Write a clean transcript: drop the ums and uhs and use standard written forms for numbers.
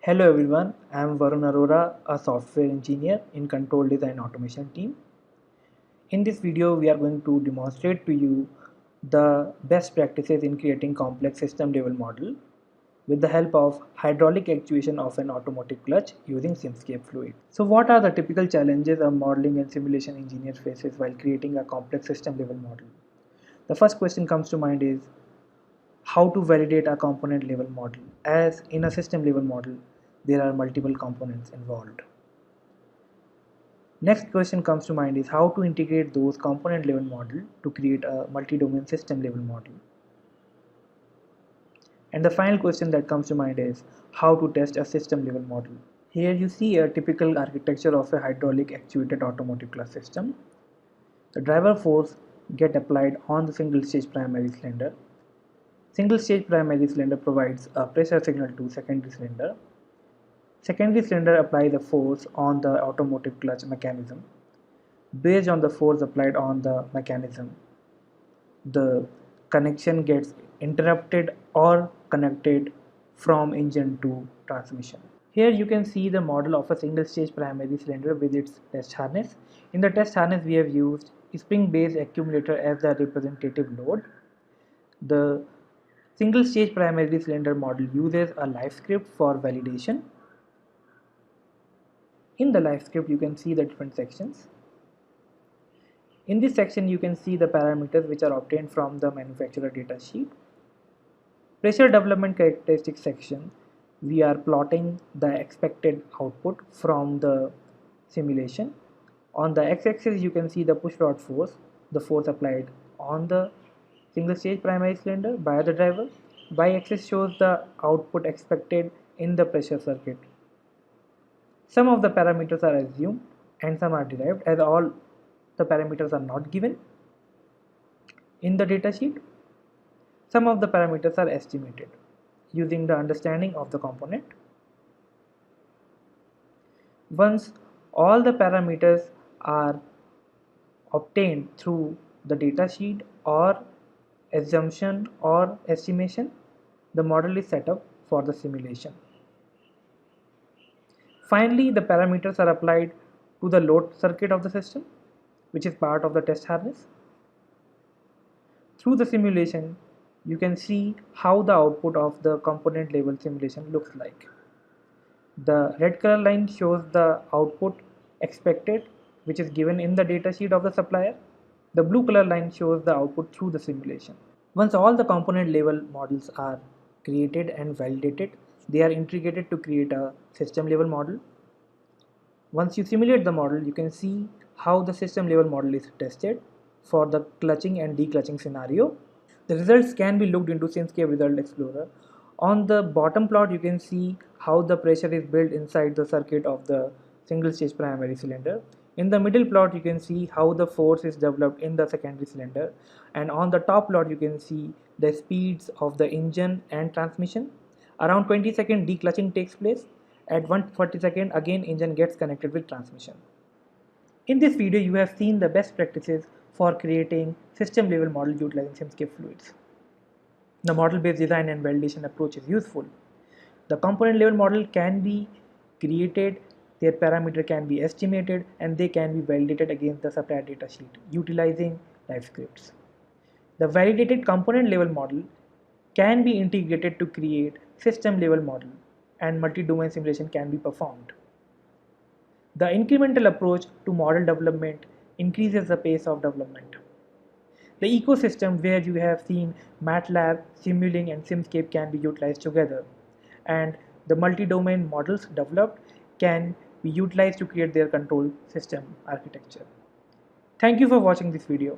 Hello everyone, I am Varun Arora, a software engineer in Control Design Automation team. In this video, we are going to demonstrate to you the best practices in creating complex system level model with the help of hydraulic actuation of an automotive clutch using Simscape Fluid. So what are the typical challenges a modeling and simulation engineer faces while creating a complex system level model? The first question comes to mind is how to validate a component level model, as in a system level model there are multiple components involved. Next question comes to mind is how to integrate those component level model to create a multi-domain system level model. And the final question that comes to mind is how to test a system level model. Here you see a typical architecture of a hydraulic actuated automotive clutch system. The driver force get applied on the single stage primary cylinder. Single stage primary cylinder provides a pressure signal to secondary cylinder. Secondary cylinder applies a force on the automotive clutch mechanism. Based on the force applied on the mechanism, the connection gets interrupted or connected from engine to transmission. Here you can see the model of a single stage primary cylinder with its test harness. In the test harness we have used spring based accumulator as the representative load. The single stage primary cylinder model uses a live script for validation. In the live script you can see the different sections. In this section you can see the parameters which are obtained from the manufacturer data sheet. Pressure development characteristics section, we are plotting the expected output from the simulation. On the x-axis you can see the push rod force, the force applied on the single stage primary cylinder by the driver. Y-axis shows the output expected in the pressure circuit. Some of the parameters are assumed and some are derived, as all the parameters are not given in the datasheet. Some of the parameters are estimated using the understanding of the component. Once all the parameters are obtained through the datasheet or assumption or estimation, the model is set up for the simulation. Finally, the parameters are applied to the load circuit of the system, which is part of the test harness. Through the simulation, you can see how the output of the component level simulation looks like. The red color line shows the output expected, which is given in the datasheet of the supplier. The blue color line shows the output through the simulation. Once all the component level models are created and validated, they are integrated to create a system level model. Once you simulate the model, you can see how the system level model is tested for the clutching and declutching scenario. The results can be looked into Simscape Result Explorer. On the bottom plot, you can see how the pressure is built inside the circuit of the single stage primary cylinder. In the middle plot, you can see how the force is developed in the secondary cylinder. And on the top plot, you can see the speeds of the engine and transmission. Around 20-second declutching takes place. At 140-second, again engine gets connected with transmission. In this video, you have seen the best practices for creating system level model utilizing Simscape fluids. The model based design and validation approach is useful. The component level model can be created, their parameter can be estimated, and they can be validated against the supplier data sheet utilizing live scripts. The validated component level model can be integrated to create system level model, and multi-domain simulation can be performed. The incremental approach to model development increases the pace of development. The ecosystem where you have seen MATLAB, Simulink and Simscape can be utilized together, and the multi-domain models developed can be utilized to create their control system architecture. Thank you for watching this video.